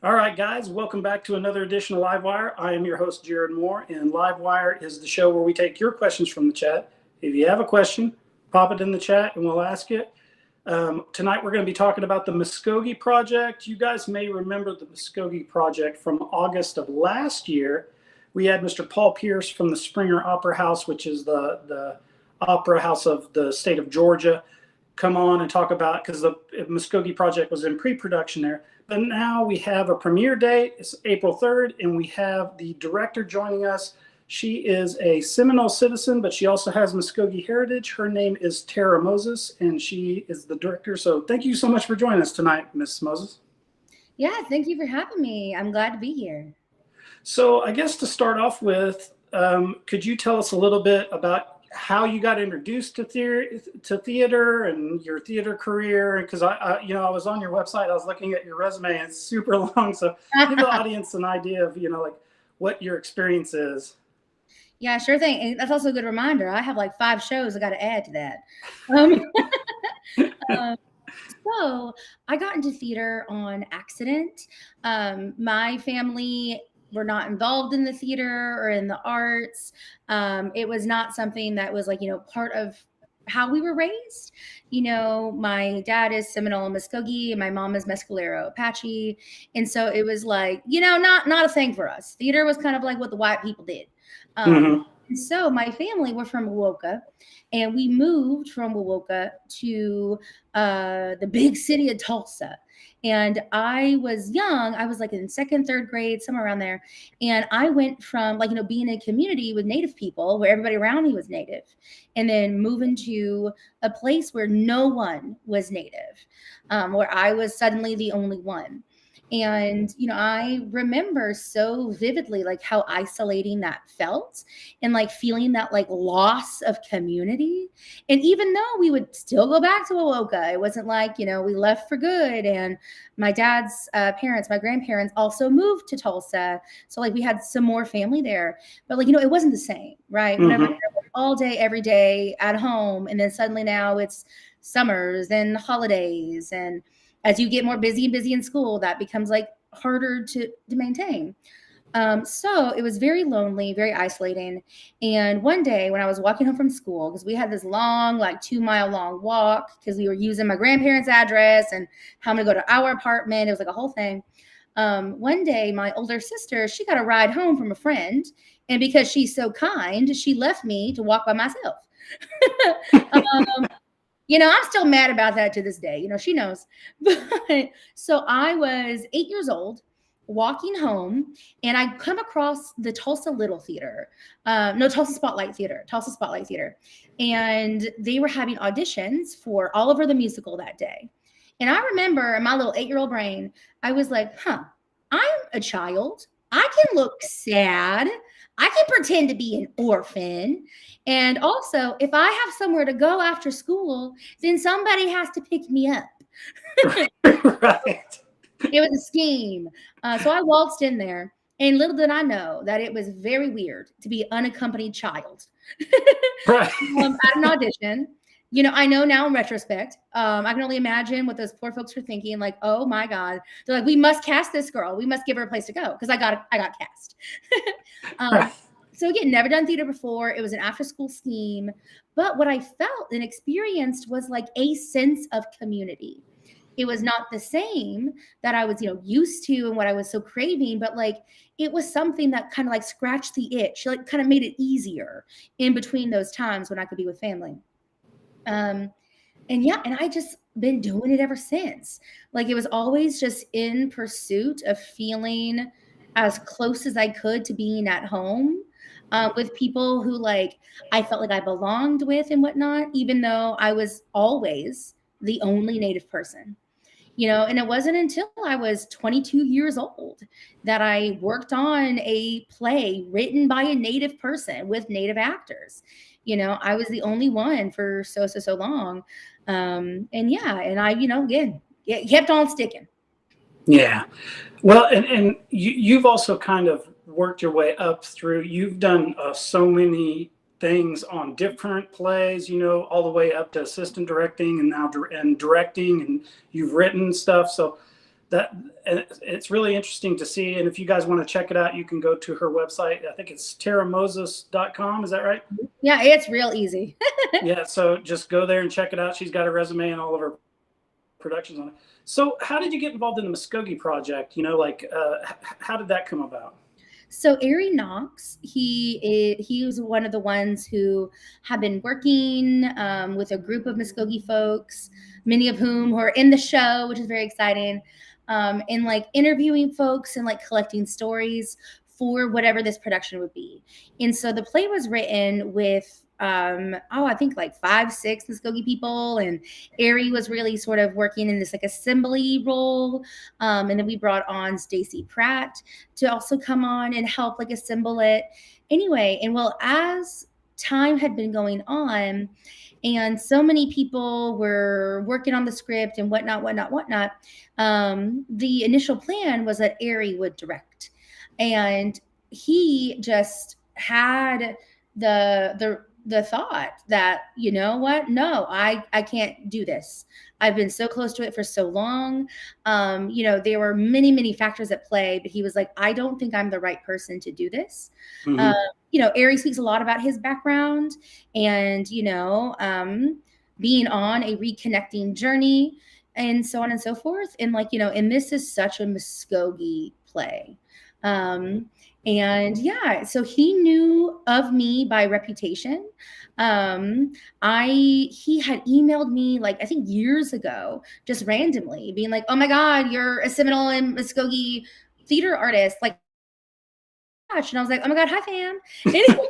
All right, guys, welcome back to another edition of Livewire. I am your host, Jared Moore, and Livewire is the show where we take your questions from the chat. If you have a question, pop it in the chat and we'll ask it. Tonight, we're going to be talking about the Mvskoke Project. You guys may remember the Mvskoke Project from August of last year. We had Mr. Paul Pierce from the Springer Opera House, which is the opera house of the state of Georgia, come on and talk about, because the Mvskoke Project was in pre-production there. But now we have a premiere date. It's April 3rd, and we have the director joining us. She is a Seminole citizen, but she also has Mvskoke heritage. Her name is Tara Moses, and she is the director. So thank you so much for joining us tonight, Miss Moses. Yeah, thank you for having me. I'm glad to be here. So I guess to start off with, could you tell us a little bit about how you got introduced to theater and your theater career? Because I was on your website, I was looking at your resume, and it's super long. So give the audience an idea of, like what your experience is. Yeah, sure thing. And that's also a good reminder. I have like 5 shows I got to add to that. So I got into theater on accident. My family were not involved in the theater or in the arts. It was not something that was like, part of how we were raised. My dad is Seminole and Mvskoke, and my mom is Mescalero Apache. And so it was like, not a thing for us. Theater was kind of like what the white people did. And so my family were from Mvskoke, and we moved from Mvskoke to the big city of Tulsa. And I was young. I was like in 2nd, 3rd grade, somewhere around there. And I went from being in a community with Native people where everybody around me was Native, and then moving to a place where no one was Native, where I was suddenly the only one. And, I remember so vividly, like how isolating that felt, and like feeling that like loss of community. And even though we would still go back to Mvskoke, it wasn't like, we left for good. And my dad's parents, my grandparents also moved to Tulsa. So like we had some more family there, but like, it wasn't the same, right? Whenever you're all day, every day at home. And then suddenly now it's summers and holidays, and as you get more busy and busy in school, that becomes like harder to maintain. So it was very lonely, very isolating. And one day when I was walking home from school, because we had this long, like 2-mile long walk, because we were using my grandparents' address and how I'm going to go to our apartment. It was like a whole thing. One day, my older sister, she got a ride home from a friend. And because she's so kind, she left me to walk by myself. I'm still mad about that to this day. She knows. But so I was 8 years old, walking home, and I come across the Tulsa Little Theater. Tulsa Spotlight Theater. And they were having auditions for Oliver the Musical that day. And I remember in my little 8-year-old brain, I was like, I'm a child. I can look sad. I can pretend to be an orphan. And also, if I have somewhere to go after school, then somebody has to pick me up. Right. It was a scheme. So I waltzed in there, and little did I know that it was very weird to be an unaccompanied child Right. at an audition. I know now in retrospect, I can only imagine what those poor folks were thinking. Like, oh my God, they're like, we must cast this girl. We must give her a place to go, because I got cast. Right. So again, never done theater before. It was an after-school scheme, but what I felt and experienced was like a sense of community. It was not the same that I was, used to and what I was so craving, but like it was something that kind of like scratched the itch, like kind of made it easier in between those times when I could be with family. And I just been doing it ever since. Like it was always just in pursuit of feeling as close as I could to being at home with people who like I felt like I belonged with and whatnot, even though I was always the only Native person. And it wasn't until I was 22 years old that I worked on a play written by a Native person with Native actors. I was the only one for so long. And I, again, kept on sticking. Yeah. Well, and you've also kind of worked your way up through, you've done so many things on different plays, all the way up to assistant directing and now directing, and you've written stuff. So that, and it's really interesting to see. And if you guys want to check it out, you can go to her website. I think it's taramoses.com. Is that right? Yeah, it's real easy. Yeah. So just go there and check it out. She's got a resume and all of her productions on it. So how did you get involved in the Mvskoke Project? How did that come about? So Ari Knox, he was one of the ones who have been working with a group of Mvskoke folks, many of whom who are in the show, which is very exciting, and like interviewing folks and like collecting stories for whatever this production would be. And so the play was written with I think like 5, 6 Mvskoke people, and Ari was really sort of working in this like assembly role. And then we brought on Stacey Pratt to also come on and help like assemble it. Anyway, and well, as time had been going on, and so many people were working on the script and whatnot. The initial plan was that Ari would direct, and he just had the thought that, you know what, no, I can't do this. I've been so close to it for so long. There were many factors at play, but he was like, I don't think I'm the right person to do this. Mm-hmm. Ari speaks a lot about his background and, being on a reconnecting journey and so on and so forth. And and this is such a Mvskoke play. And yeah, so he knew of me by reputation. He had emailed me I think years ago, just randomly being like, oh my God, you're a Seminole and Mvskoke theater artist. And I was like, oh my God, hi fam. Anyway,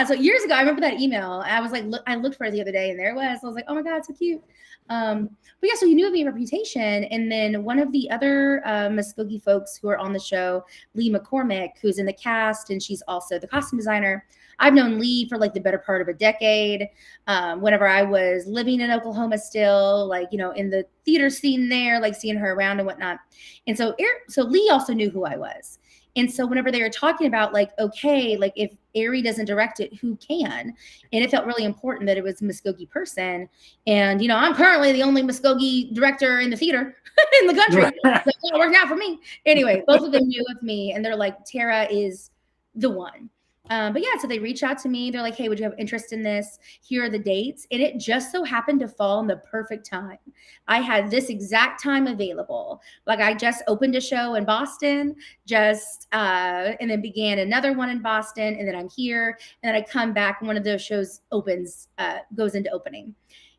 so years ago, I remember that email. I was like, I looked for it the other day and there it was. I was like, oh my God, so cute. But yeah, so he knew of me reputation. And then one of the other Mvskoke folks who are on the show, Lee McCormick, who's in the cast, and she's also the costume designer. I've known Lee for the better part of a decade. Whenever I was living in Oklahoma still, in the theater scene there, seeing her around and whatnot. And so Lee also knew who I was. And so whenever they were talking about okay, if Ari doesn't direct it, who can? And it felt really important that it was a Mvskoke person. And, I'm currently the only Mvskoke director in the theater in the country. So it's not working out for me. Anyway, both of them knew of me and they're like, Tara is the one. But yeah, so they reached out to me. They're like, hey, would you have interest in this? Here are the dates. And it just so happened to fall in the perfect time. I had this exact time available. I just opened a show in Boston, and then began another one in Boston. And then I'm here. And then I come back and one of those shows goes into opening.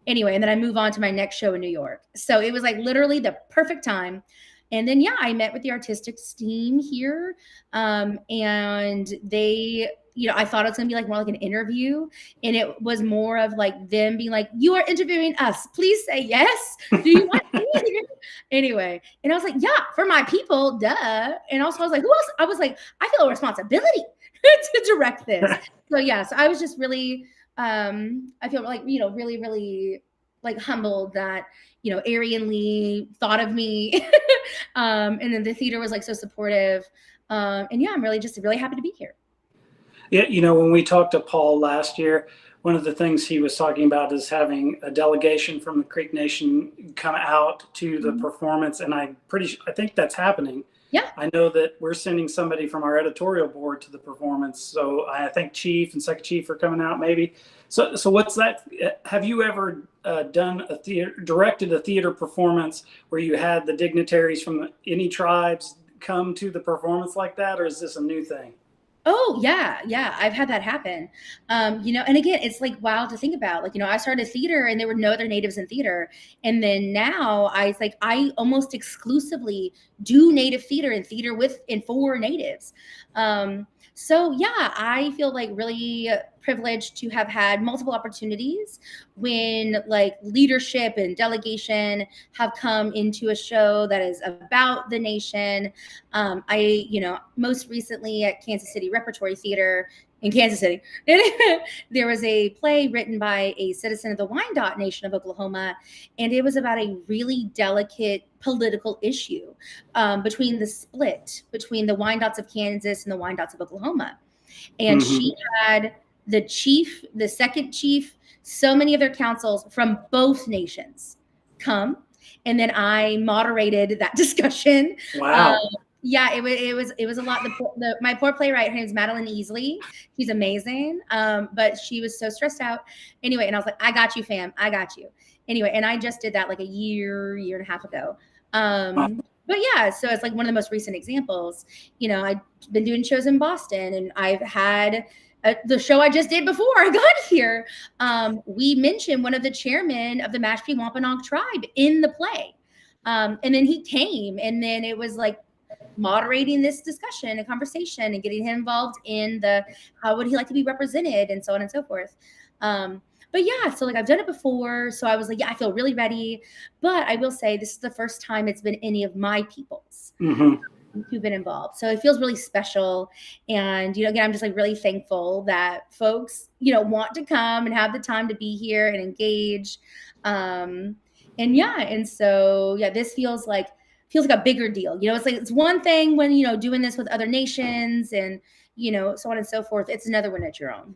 Anyway, and then I move on to my next show in New York. So it was literally the perfect time. And then, I met with the artistic team here. And they, I thought it was going to be more like an interview. And it was more of them being like, you are interviewing us. Please say yes. Do you want to? Anyway. And I was like, yeah, for my people, duh. And also I was like, who else? I was like, I feel a responsibility to direct this. So yeah, so I was just really, I feel really, really humbled that, Ari and Lee thought of me. And then the theater was so supportive. And yeah, I'm really happy to be here. Yeah. When we talked to Paul last year, one of the things he was talking about is having a delegation from the Creek Nation come out to the performance. And I think that's happening. Yeah. I know that we're sending somebody from our editorial board to the performance. So I think Chief and Second Chief are coming out maybe. So what's that? Have you ever directed a theater performance where you had the dignitaries from any tribes come to the performance like that? Or is this a new thing? Oh yeah. I've had that happen. And again, it's wild to think about. I started theater and there were no other natives in theater. And then now I almost exclusively do native theater and theater with and for natives. So yeah, I feel really privileged to have had multiple opportunities when leadership and delegation have come into a show that is about the nation. I most recently at Kansas City Repertory Theater in Kansas City, there was a play written by a citizen of the Wyandotte Nation of Oklahoma, and it was about a really delicate political issue between the split between the Wyandottes of Kansas and the Wyandottes of Oklahoma. And she had the chief, the second chief, so many of their councils from both nations come. and then I moderated that discussion. Wow. Yeah, it was a lot. My poor playwright, her name's Madeline Easley. She's amazing, but she was so stressed out. Anyway, and I was like, I got you, fam. I got you. Anyway, and I just did that like a year and a half ago. But yeah, so it's like one of the most recent examples. I've been doing shows in Boston, and I've had the show I just did before I got here. We mentioned one of the chairmen of the Mashpee Wampanoag tribe in the play. And then he came, and then it was like moderating this discussion and conversation and getting him involved in how would he like to be represented and so on and so forth. But yeah, so like I've done it before. So I was like, yeah, I feel really ready. But I will say this is the first time it's been any of my peoples who've been involved. So it feels really special. And, again, I'm just like really thankful that folks, want to come and have the time to be here and engage. And so this feels like a bigger deal. It's like, it's one thing when, doing this with other nations and, so on and so forth. It's another one at your own.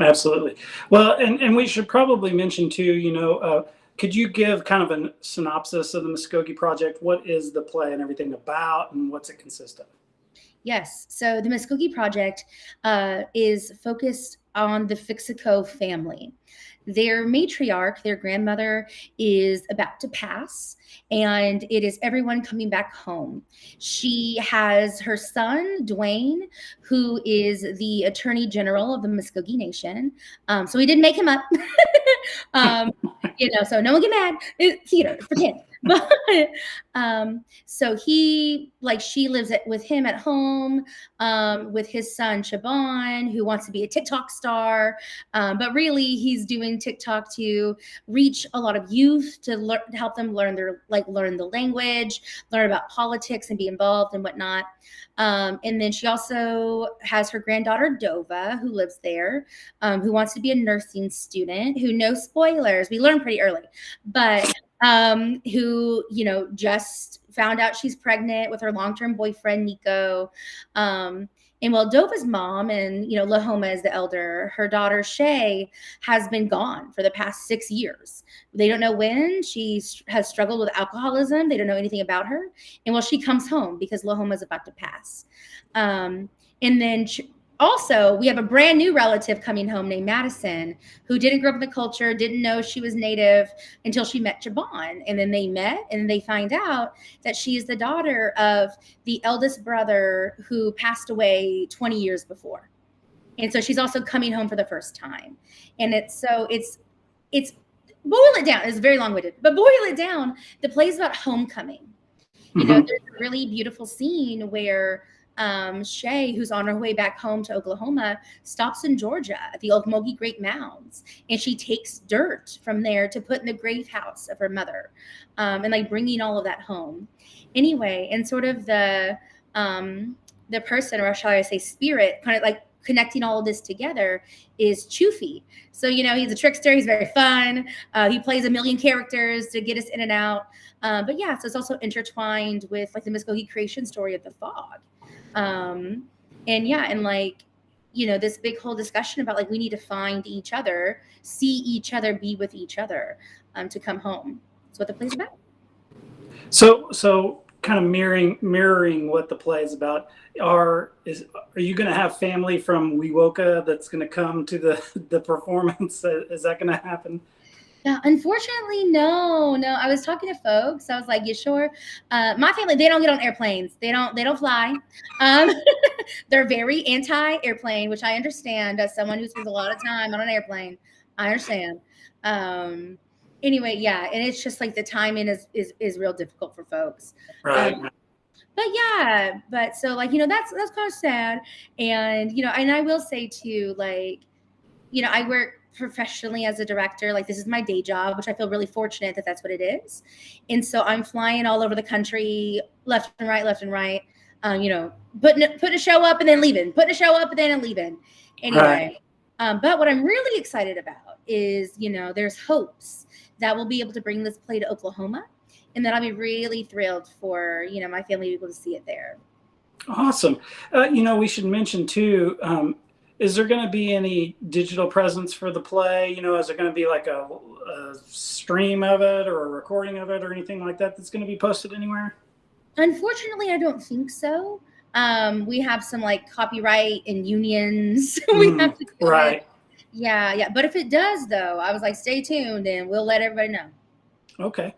Absolutely. Well, and we should probably mention too, could you give kind of a synopsis of the Mvskoke Project? What is the play and everything about, and what's it consist of? Yes. So the Mvskoke Project is focused on the Mvskoke family. Their matriarch, their grandmother, is about to pass, and it is everyone coming back home. She has her son, Dwayne, who is the Attorney General of the Mvskoke Nation. So we didn't make him up. So no one get mad. It's theater, pretend. But so she lives with him at home, with his son Shaban, who wants to be a TikTok star, but really he's doing TikTok to reach a lot of youth to help them learn the language, learn about politics, and be involved and whatnot. And then she also has her granddaughter Dova, who lives there, who wants to be a nursing student. Who, no spoilers, we learned pretty early, but who, just found out she's pregnant with her long-term boyfriend, Nico. And while Dova's mom and, Lahoma is the elder, her daughter Shay has been gone for the past 6 years. They don't know when. She has struggled with alcoholism. They don't know anything about her. And she comes home because Lahoma is about to pass. And then also, we have a brand new relative coming home named Madison, who didn't grow up in the culture, didn't know she was Native until she met Jabon. And then they met, and they find out that she is the daughter of the eldest brother who passed away 20 years before. And so she's also coming home for the first time. And it's boil it down. It's very long-winded, but boil it down. The play is about homecoming. There's a really beautiful scene where Shay, who's on her way back home to Oklahoma, stops in Georgia at the Okmulgee Great Mounds, and she takes dirt from there to put in the grave house of her mother, and bringing all of that home. Anyway, and sort of the person, or shall I say spirit, kind of connecting all of this together is Chufi. So, he's a trickster. He's very fun. He plays a million characters to get us in and out. But yeah, so it's also intertwined with the Mvskoke creation story of the fog. This big whole discussion about we need to find each other, see each other, be with each other, to come home. That's what the play's about. So kind of mirroring what the play is about. Are you going to have family from Mvskoke that's going to come to the performance? Is that going to happen? Yeah, unfortunately, no. I was talking to folks. I was like, "You sure?" My family, they don't get on airplanes. They don't fly. They're very anti-airplane, which I understand as someone who spends a lot of time on an airplane. I understand. Anyway, yeah, and it's just the timing is real difficult for folks. Right. But so that's kind of sad. And and I will say too, I work professionally as a director. This is my day job, which I feel really fortunate that that's what it is. And so I'm flying all over the country, left and right, putting a show up and then leaving, putting a show up and then leaving. Anyway, but what I'm really excited about is, there's hopes that we'll be able to bring this play to Oklahoma, and that I'll be really thrilled for, my family to be able to see it there. Awesome. We should mention too, is there going to be any digital presence for the play? You know, is there going to be like a stream of it or a recording of it or anything like that that's going to be posted anywhere? Unfortunately, I don't think so. We have some like copyright and unions we have to deal with. Right. Yeah, yeah. But if it does, though, I was like, stay tuned and we'll let everybody know. Okay.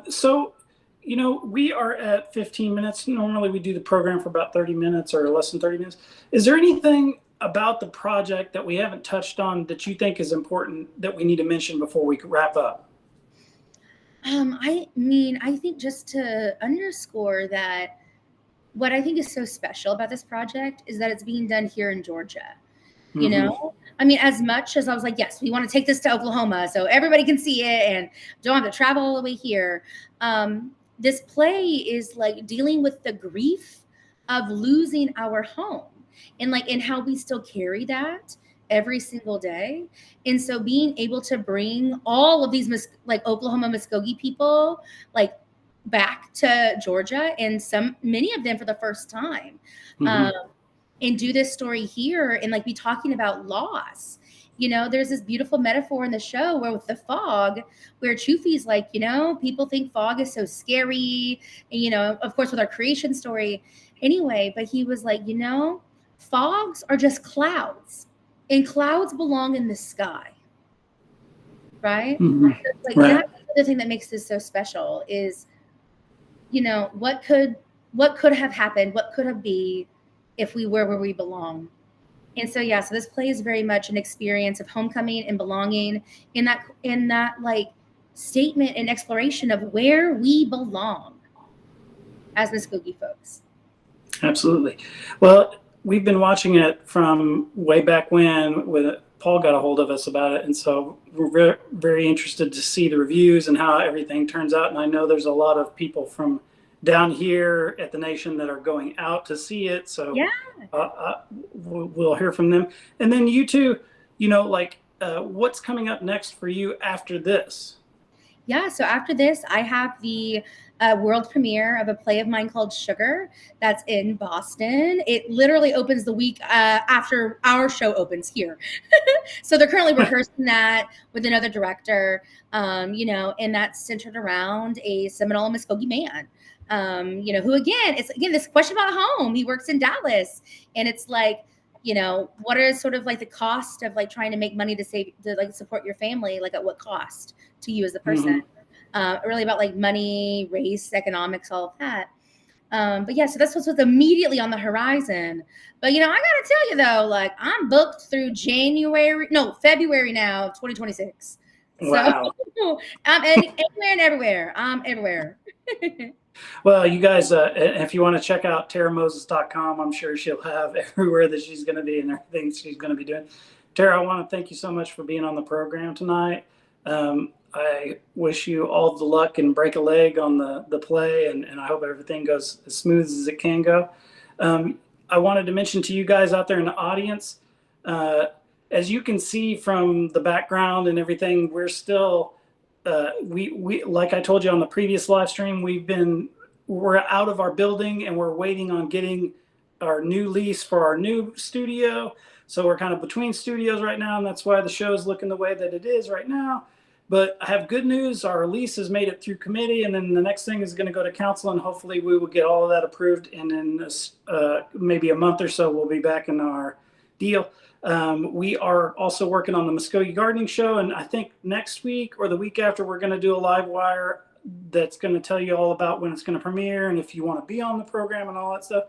So, you know, we are at 15 minutes. Normally we do the program for about 30 minutes or less than 30 minutes. Is there anything about the project that we haven't touched on that you think is important that we need to mention before we wrap up? I mean, I think just to underscore that what I think is so special about this project is that it's being done here in Georgia. You know, I mean, as much as I was like, yes, we want to take this to Oklahoma so everybody can see it and don't have to travel all the way here. This play is like dealing with the grief of losing our home and how we still carry that every single day. And so being able to bring all of these like Oklahoma Muskogee people like back to Georgia and many of them for the first time. And do this story here and like be talking about loss. You know, there's this beautiful metaphor in the show where with the fog, where Chufi's like, you know, people think fog is so scary. And, you know, of course, with our creation story anyway, but he was like, you know, fogs are just clouds and clouds belong in the sky. Right? Like Right. that's the thing that makes this so special is, you know, what could have happened? What could have been if we were where we belong? And so, yeah, so this play is very much an experience of homecoming and belonging in that like statement and exploration of where we belong as Muskogee folks. Absolutely. Well, we've been watching it from way back when Paul got a hold of us about it. And so we're very, very interested to see the reviews and how everything turns out. And I know there's a lot of people from down here at the Nation that are going out to see it. So yeah, we'll hear from them. And then you two, you know, like what's coming up next for you after this? Yeah, so after this, I have the world premiere of a play of mine called Sugar that's in Boston. It literally opens the week after our show opens here. So they're currently rehearsing that with another director, you know, and that's centered around a Seminole and Mvskoke man. You know, who it's this question about home. He works in Dallas, and it's like, you know, what are sort of like the cost of like trying to make money to like support your family, like at what cost to you as a person? Really about like money, race, economics, all of that. But yeah, so that's what's immediately on the horizon. But you know, I gotta tell you though, like I'm booked through February now of 2026. Wow. So I'm anywhere and everywhere. I'm everywhere. Well, you guys, if you want to check out TaraMoses.com, I'm sure she'll have everywhere that she's going to be and everything she's going to be doing. Tara, I want to thank you so much for being on the program tonight. I wish you all the luck and break a leg on the play, and I hope everything goes as smooth as it can go. I wanted to mention to you guys out there in the audience, as you can see from the background and everything, we're still we like I told you on the previous live stream, we're out of our building and we're waiting on getting our new lease for our new studio. So we're kind of between studios right now, and that's why the show is looking the way that it is right now. But I have good news. Our lease has made it through committee, and then the next thing is going to go to council, and hopefully we will get all of that approved. And in maybe a month or so, we'll be back in our deal. We are also working on the Mvskoke Gardening Show, and I think next week or the week after, we're going to do a live wire that's going to tell you all about when it's going to premiere and if you want to be on the program and all that stuff.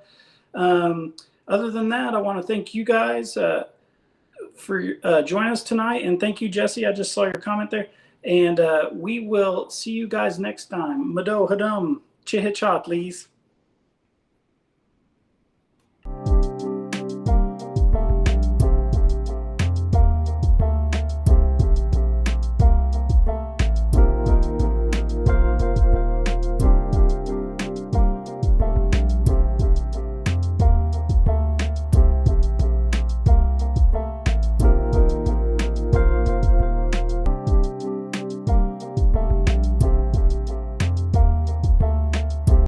Other than that, I want to thank you guys for joining us tonight, and thank you, Jesse. I just saw your comment there, and we will see you guys next time. Mado Hadum, Chihichat, please.